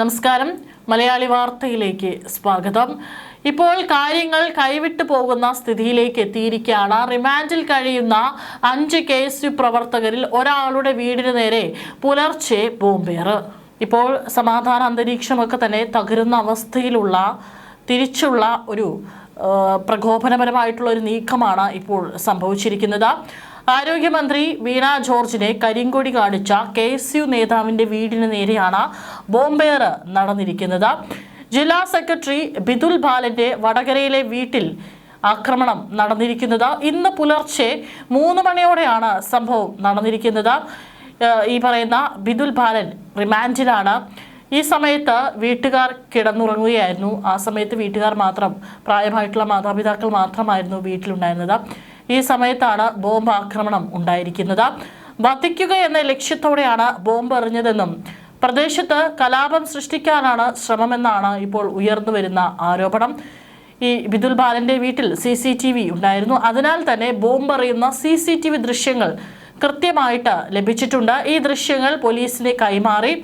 നമസ്കാരം. മലയാളി വാർത്തയിലേക്ക് സ്വാഗതം. ഇപ്പോൾ കാര്യങ്ങൾ കൈവിട്ടു പോകുന്ന സ്ഥിതിയിലേക്ക് എത്തിയിരിക്കുകയാണ്. റിമാൻഡിൽ കഴിയുന്ന 5 KSU പ്രവർത്തകരിൽ ഒരാളുടെ വീടിന് നേരെ പുലർച്ചെ ബോംബേറ്. ഇപ്പോൾ സമാധാന അന്തരീക്ഷമൊക്കെ തന്നെ തകരുന്ന അവസ്ഥയിലുള്ള തിരിച്ചുള്ള ഒരു പ്രകോപനപരമായിട്ടുള്ള ഒരു നീക്കമാണ് ഇപ്പോൾ സംഭവിച്ചിരിക്കുന്നത്. ആരോഗ്യമന്ത്രി വീണ ജോർജിനെ കരിങ്കൊടി കാണിച്ച KSU നേതാവിൻ്റെ വീടിന് നേരെയാണ് ബോംബേറ് നടന്നിരിക്കുന്നത്. ജില്ലാ സെക്രട്ടറി ബിദുൽ ബാലന്റെ വടകരയിലെ വീട്ടിൽ ആക്രമണം നടന്നിരിക്കുന്നത്. ഇന്ന് പുലർച്ചെ 3 മണിയോടെയാണ് സംഭവം നടന്നിരിക്കുന്നത്. ഈ പറയുന്ന ബിദുൽ ബാലൻ റിമാൻഡിലാണ്. ഈ സമയത്ത് വീട്ടുകാർ കിടന്നുറങ്ങുകയായിരുന്നു. ആ സമയത്ത് വീട്ടുകാർ മാത്രം, പ്രായമായിട്ടുള്ള മാതാപിതാക്കൾ മാത്രമായിരുന്നു വീട്ടിലുണ്ടായിരുന്നത്. ഈ സമയത്താണ് ബോംബ് ആക്രമണം ഉണ്ടായിരിക്കുന്നത്. വധിക്കുക എന്ന ലക്ഷ്യത്തോടെയാണ് ബോംബ് എറിഞ്ഞതെന്നും പ്രദേശത്ത് കലാപം സൃഷ്ടിക്കാനാണ് ശ്രമമെന്നാണ് ഇപ്പോൾ ഉയർന്നു വരുന്ന ആരോപണം. ഈ ബിദുൽ ബാലന്റെ വീട്ടിൽ CCTV ഉണ്ടായിരുന്നു. അതിനാൽ തന്നെ ബോംബ് എറിയുന്ന CCTV ദൃശ്യങ്ങൾ കൃത്യമായിട്ട് ലഭിച്ചിട്ടുണ്ട്. ഈ ദൃശ്യങ്ങൾ പോലീസിനെ കൈമാറി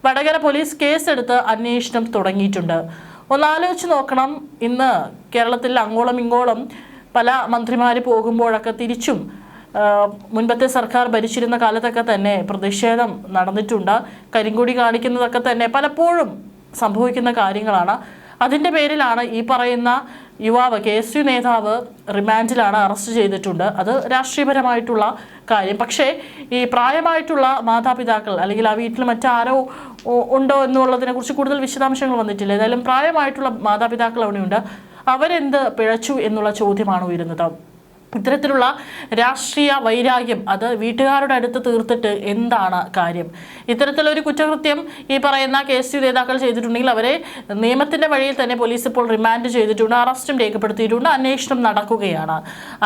വടകര പോലീസ് കേസെടുത്ത് അന്വേഷണം തുടങ്ങിയിട്ടുണ്ട്. ഒന്നാലോചിച്ച് നോക്കണം, ഇന്ന് കേരളത്തിൽ അങ്ങോളം ഇങ്ങോളം പല മന്ത്രിമാർ പോകുമ്പോഴൊക്കെ തിരിച്ചും മുൻപത്തെ സർക്കാർ ഭരിച്ചിരുന്ന കാലത്തൊക്കെ തന്നെ പ്രതിഷേധം നടന്നിട്ടുണ്ട്. കരിങ്കൊടി കാണിക്കുന്നതൊക്കെ തന്നെ പലപ്പോഴും സംഭവിക്കുന്ന കാര്യങ്ങളാണ്. അതിൻ്റെ പേരിലാണ് ഈ പറയുന്ന യുവാവ്, KSU നേതാവ് റിമാൻഡിലാണ്, അറസ്റ്റ് ചെയ്തിട്ടുണ്ട്. അത് രാഷ്ട്രീയപരമായിട്ടുള്ള കാര്യം. പക്ഷേ ഈ പ്രായമായിട്ടുള്ള മാതാപിതാക്കൾ അല്ലെങ്കിൽ ആ വീട്ടിൽ മറ്റാരോ ഉണ്ടോ എന്നുള്ളതിനെ കുറിച്ച് കൂടുതൽ വിശദാംശങ്ങൾ വന്നിട്ടില്ല. ഏതായാലും പ്രായമായിട്ടുള്ള മാതാപിതാക്കൾ അവിടെയുണ്ട്. അവരെന്ത് പിഴച്ചു എന്നുള്ള ചോദ്യമാണ് ഉയരുന്നത്. ഇത്തരത്തിലുള്ള രാഷ്ട്രീയ വൈരാഗ്യം അത് വീട്ടുകാരുടെ അടുത്ത് തീർത്തിട്ട് എന്താണ് കാര്യം? ഇത്തരത്തിലൊരു കുറ്റകൃത്യം ഈ പറയുന്ന KSU നേതാക്കൾ ചെയ്തിട്ടുണ്ടെങ്കിൽ അവരെ നിയമത്തിൻ്റെ വഴിയിൽ തന്നെ പോലീസ് ഇപ്പോൾ റിമാൻഡ് ചെയ്തിട്ടുണ്ട്, അറസ്റ്റും രേഖപ്പെടുത്തിയിട്ടുണ്ട്, അന്വേഷണം നടക്കുകയാണ്.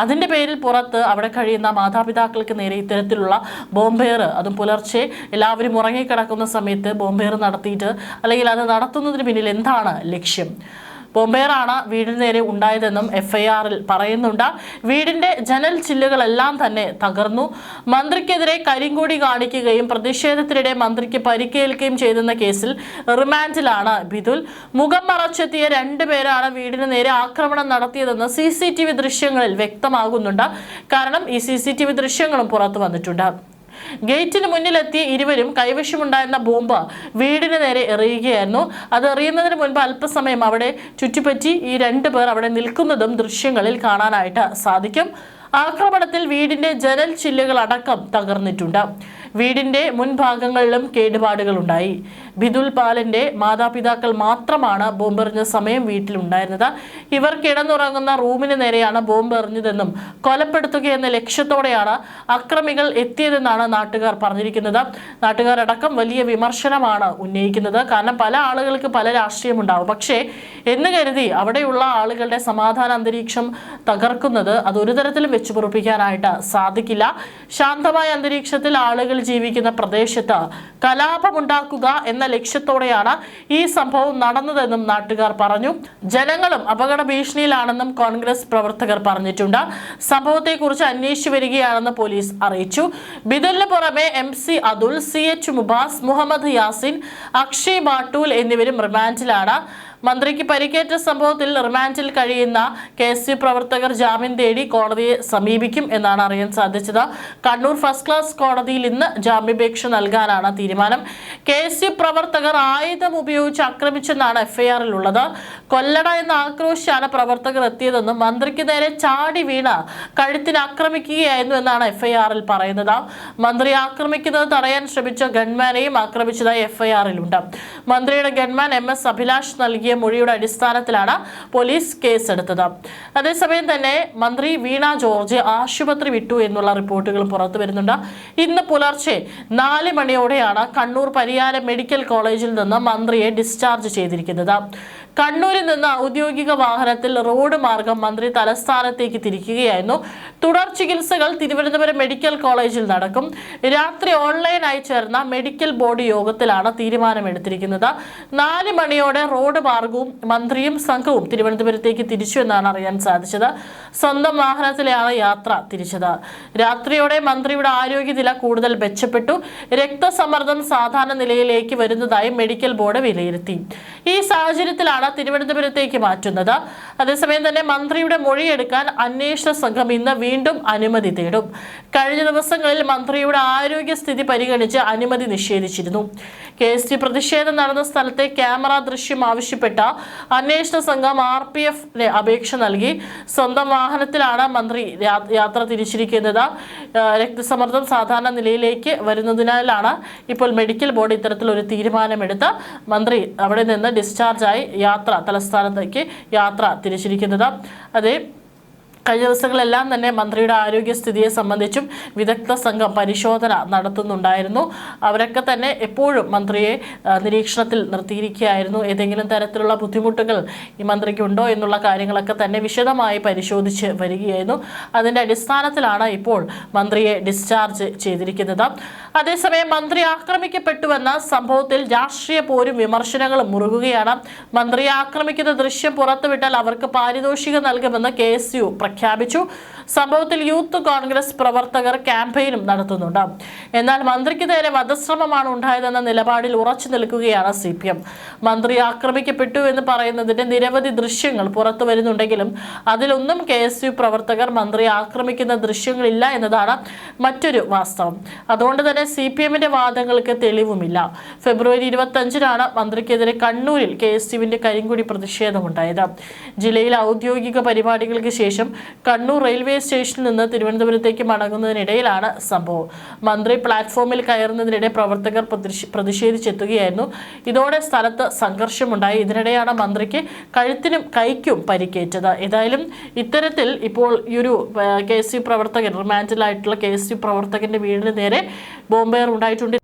അതിൻ്റെ പേരിൽ പുറത്ത് അവിടെ കഴിയുന്ന മാതാപിതാക്കൾക്ക് നേരെ ഇത്തരത്തിലുള്ള ബോംബേറ്, അതും പുലർച്ചെ എല്ലാവരും ഉറങ്ങിക്കിടക്കുന്ന സമയത്ത് ബോംബേറ് നടത്തിയിട്ട്, അല്ലെങ്കിൽ അത് നടത്തുന്നതിന് പിന്നിൽ എന്താണ് ലക്ഷ്യം? ബോംബേറാണ് വീടിന് നേരെ ഉണ്ടായതെന്നും FIRൽ പറയുന്നുണ്ട്. വീടിന്റെ ജനൽ ചില്ലുകളെല്ലാം തന്നെ തകർന്നു. മന്ത്രിക്കെതിരെ കരിങ്കൊടി കാണിക്കുകയും പ്രതിഷേധത്തിനിടെ മന്ത്രിക്ക് പരിക്കേൽക്കുകയും ചെയ്തെന്ന കേസിൽ റിമാൻഡിലാണ് ബിദുൽ. മുഖം മറച്ചെത്തിയ 2 പേരാണ് വീടിന് നേരെ ആക്രമണം നടത്തിയതെന്ന് CCTV ദൃശ്യങ്ങളിൽ വ്യക്തമാകുന്നുണ്ട്. കാരണം ഈ CCTV ദൃശ്യങ്ങളും പുറത്തു വന്നിട്ടുണ്ട്. ഗേറ്റിന് മുന്നിലെത്തിയ ഇരുവരും കൈവശമുണ്ടായിരുന്ന ബോംബ് വീടിന് നേരെ എറിയുകയായിരുന്നു. അത് എറിയുന്നതിന് മുൻപ് അല്പസമയം അവിടെ ചുറ്റിപ്പറ്റി ഈ 2 പേർ അവിടെ നിൽക്കുന്നതും ദൃശ്യങ്ങളിൽ കാണാനായിട്ട് സാധിക്കും. ആക്രമണത്തിൽ വീടിന്റെ ജനൽ ചില്ലുകൾ അടക്കം തകർന്നിട്ടുണ്ട്. വീടിന്റെ മുൻഭാഗങ്ങളിലും കേടുപാടുകൾ ഉണ്ടായി. ബിദുൽ ബാലന്റെ മാതാപിതാക്കൾ മാത്രമാണ് ബോംബെറിഞ്ഞ സമയം വീട്ടിലുണ്ടായിരുന്നത്. ഇവർ കിടന്നുറങ്ങുന്ന റൂമിന് നേരെയാണ് ബോംബ് എറിഞ്ഞതെന്നും കൊലപ്പെടുത്തുകയെന്ന ലക്ഷ്യത്തോടെയാണ് അക്രമികൾ എത്തിയതെന്നാണ് നാട്ടുകാർ പറഞ്ഞിരിക്കുന്നത്. നാട്ടുകാരടക്കം വലിയ വിമർശനമാണ് ഉന്നയിക്കുന്നത്. കാരണം പല ആളുകൾക്ക് പല രാഷ്ട്രീയമുണ്ടാവും. പക്ഷേ എന്ന് കരുതി അവിടെയുള്ള ആളുകളുടെ സമാധാന അന്തരീക്ഷം തകർക്കുന്നത് അതൊരു തരത്തിലും വെച്ചു പൊറുപ്പിക്കാനായിട്ട് സാധിക്കില്ല. ശാന്തമായ അന്തരീക്ഷത്തിൽ ആളുകൾ ജീവിക്കുന്ന പ്രദേശത്ത് കലാപമുണ്ടാക്കുക എന്ന ലക്ഷ്യത്തോടെയാണ് ഈ സംഭവം നടന്നതെന്നും നാട്ടുകാർ പറഞ്ഞു. ജനങ്ങളും അപകട ഭീഷണിയിലാണെന്നും കോൺഗ്രസ് പ്രവർത്തകർ പറഞ്ഞിട്ടുണ്ട്. സംഭവത്തെക്കുറിച്ച് അന്വേഷിച്ചു വരികയാണെന്ന് പോലീസ് അറിയിച്ചു. ബിദുലിന് പുറമെ MC അതുൽ, CH മുബാസ്, മുഹമ്മദ് യാസിൻ, അക്ഷയ് മാട്ടൂൽ എന്നിവരും റിമാൻഡിലാണ്. മന്ത്രിക്ക് പരിക്കേറ്റ സംഭവത്തിൽ റിമാൻഡിൽ കഴിയുന്ന KSU പ്രവർത്തകർ ജാമ്യം തേടി കോടതിയെ സമീപിക്കും എന്നാണ് അറിയാൻ സാധിച്ചത്. കണ്ണൂർ ഫസ്റ്റ് ക്ലാസ് കോടതിയിൽ ഇന്ന് ജാമ്യാപേക്ഷ നൽകാനാണ് തീരുമാനം. KSU പ്രവർത്തകർ ആയുധം ഉപയോഗിച്ച് ആക്രമിച്ചെന്നാണ് FIRൽ ഉള്ളത്. കൊല്ലട എന്ന ആക്രോശിച്ചാണ് പ്രവർത്തകർ എത്തിയതെന്നും മന്ത്രിക്ക് നേരെ ചാടി വീണ് കഴുത്തിന് ആക്രമിക്കുകയായിരുന്നു എന്നാണ് FIRൽ പറയുന്നത്. മന്ത്രി ആക്രമിക്കുന്നത് തടയാൻ ശ്രമിച്ച ഗൺമാനെയും ആക്രമിച്ചതായി FIRലുണ്ട്. മന്ത്രിയുടെ ഗൺമാൻ MS അഭിലാഷ് നൽകിയ മൊഴിയുടെ അടിസ്ഥാനത്തിലാണ് പോലീസ് കേസെടുത്തത്. അതേസമയം തന്നെ മന്ത്രി വീണ ജോർജ് ആശുപത്രി വിട്ടു എന്നുള്ള റിപ്പോർട്ടുകൾ പുറത്തു വരുന്നുണ്ട്. ഇന്ന് പുലർച്ചെ 4 മണിയോടെയാണ് കണ്ണൂർ പരിയാരം മെഡിക്കൽ കോളേജിൽ നിന്ന് മന്ത്രിയെ ഡിസ്ചാർജ് ചെയ്തിരിക്കുന്നത്. കണ്ണൂരിൽ നിന്ന് ഔദ്യോഗിക വാഹനത്തിൽ റോഡ് മാർഗം മന്ത്രി തലസ്ഥാനത്തേക്ക് തിരിക്കുകയായിരുന്നു. തുടർ ചികിത്സകൾ തിരുവനന്തപുരം മെഡിക്കൽ കോളേജിൽ നടക്കും. രാത്രി ഓൺലൈനായി ചേർന്ന മെഡിക്കൽ ബോർഡ് യോഗത്തിലാണ് തീരുമാനമെടുത്തിരിക്കുന്നത്. 4 മണിയോടെ റോഡ് മാർഗവും മന്ത്രിയും സംഘവും തിരുവനന്തപുരത്തേക്ക് തിരിച്ചു എന്നാണ് അറിയാൻ സാധിച്ചത്. സ്വന്തം വാഹനത്തിലാണ് യാത്ര തിരിച്ചത്. രാത്രിയോടെ മന്ത്രിയുടെ ആരോഗ്യനില കൂടുതൽ മെച്ചപ്പെട്ടു. രക്തസമ്മർദ്ദം സാധാരണ നിലയിലേക്ക് വരുന്നതായി മെഡിക്കൽ ബോർഡ് വിലയിരുത്തി. ഈ സാഹചര്യത്തിലാണ് തിരുവനന്തപുരത്തേക്ക് മാറ്റുന്നത്. അതേസമയം തന്നെ മന്ത്രിയുടെ മൊഴിയെടുക്കാൻ അന്വേഷണ സംഘം ഇന്ന് വീണ്ടും അനുമതി തേടും. കഴിഞ്ഞ ദിവസങ്ങളിൽ മന്ത്രിയുടെ ആരോഗ്യസ്ഥിതി പരിഗണിച്ച് അനുമതി നിഷേധിച്ചിരുന്നു. KST പ്രതിഷേധം നടന്ന സ്ഥലത്തെ ക്യാമറ ദൃശ്യം ആവശ്യപ്പെട്ട അന്വേഷണ സംഘം RPF അപേക്ഷ നൽകി. സ്വന്തം വാഹനത്തിലാണ് മന്ത്രി യാത്ര തിരിച്ചിരിക്കുന്നത്. രക്തസമ്മർദ്ദം സാധാരണ നിലയിലേക്ക് വരുന്നതിനാലാണ് ഇപ്പോൾ മെഡിക്കൽ ബോർഡ് ഇത്തരത്തിലൊരു തീരുമാനമെടുത്ത് മന്ത്രി അവിടെ നിന്ന് ഡിസ്ചാർജായി തലസ്ഥാനത്തേക്ക് യാത്ര തിരിച്ചിരിക്കുന്നത്. അതേ കഴിഞ്ഞ ദിവസങ്ങളെല്ലാം തന്നെ മന്ത്രിയുടെ ആരോഗ്യസ്ഥിതിയെ സംബന്ധിച്ചും വിദഗ്ധ സംഘം പരിശോധന നടത്തുന്നുണ്ടായിരുന്നു. അവരൊക്കെ തന്നെ എപ്പോഴും മന്ത്രിയെ നിരീക്ഷണത്തിൽ നിർത്തിയിരിക്കുകയായിരുന്നു. ഏതെങ്കിലും തരത്തിലുള്ള ബുദ്ധിമുട്ടുകൾ ഈ മന്ത്രിക്കുണ്ടോ എന്നുള്ള കാര്യങ്ങളൊക്കെ തന്നെ വിശദമായി പരിശോധിച്ച് വരികയായിരുന്നു. അതിൻ്റെ അടിസ്ഥാനത്തിലാണ് ഇപ്പോൾ മന്ത്രിയെ ഡിസ്ചാർജ് ചെയ്തിരിക്കുന്നത്. അതേസമയം മന്ത്രി ആക്രമിക്കപ്പെട്ടുവെന്ന സംഭവത്തിൽ രാഷ്ട്രീയ പോരും വിമർശനങ്ങളും മുറുകുകയാണ്. മന്ത്രിയെ ആക്രമിക്കുന്ന ദൃശ്യം പുറത്തുവിട്ടാൽ അവർക്ക് പാരിതോഷികം നൽകുമെന്ന് KSU പ്രഖ്യാപിച്ചു. സംഭവത്തിൽ യൂത്ത് കോൺഗ്രസ് പ്രവർത്തകർ ക്യാമ്പയിനും നടത്തുന്നുണ്ട്. എന്നാൽ മന്ത്രിക്ക് നേരെ വധശ്രമമാണ് ഉണ്ടായതെന്ന നിലപാടിൽ ഉറച്ചു നിൽക്കുകയാണ് CPM. മന്ത്രി ആക്രമിക്കപ്പെട്ടു എന്ന് പറയുന്നതിന്റെ നിരവധി ദൃശ്യങ്ങൾ പുറത്തു വരുന്നുണ്ടെങ്കിലും അതിലൊന്നും KSU പ്രവർത്തകർ മന്ത്രിയെ ആക്രമിക്കുന്ന ദൃശ്യങ്ങളില്ല എന്നതാണ് മറ്റൊരു വാസ്തവം. അതുകൊണ്ട് തന്നെ CPMന്റെ വാദങ്ങൾക്ക് തെളിവുമില്ല. ഫെബ്രുവരി 25-നാണ് മന്ത്രിക്കെതിരെ കണ്ണൂരിൽ KSUവിന്റെ കരിങ്കൊടി പ്രതിഷേധമുണ്ടായത്. ജില്ലയിൽ ഔദ്യോഗിക പരിപാടികൾക്ക് ശേഷം കണ്ണൂർ റെയിൽവേ സ്റ്റേഷനിൽ നിന്ന് തിരുവനന്തപുരത്തേക്ക് മടങ്ങുന്നതിനിടയിലാണ് സംഭവം. മന്ത്രി പ്ലാറ്റ്ഫോമിൽ കയറുന്നതിനിടെ പ്രവർത്തകർ പ്രതിഷേധിച്ചെത്തുകയായിരുന്നു. ഇതോടെ സ്ഥലത്ത് സംഘർഷമുണ്ടായി. ഇതിനിടെയാണ് മന്ത്രിക്ക് കഴുത്തിനും കൈക്കും പരിക്കേറ്റത്. ഏതായാലും ഇത്തരത്തിൽ ഇപ്പോൾ ഈ ഒരു KSU പ്രവർത്തകൻ റിമാൻഡിലായിട്ടുള്ള KSU പ്രവർത്തകന്റെ വീടിന് നേരെ ബോംബേർ ഉണ്ടായിട്ടുണ്ട്.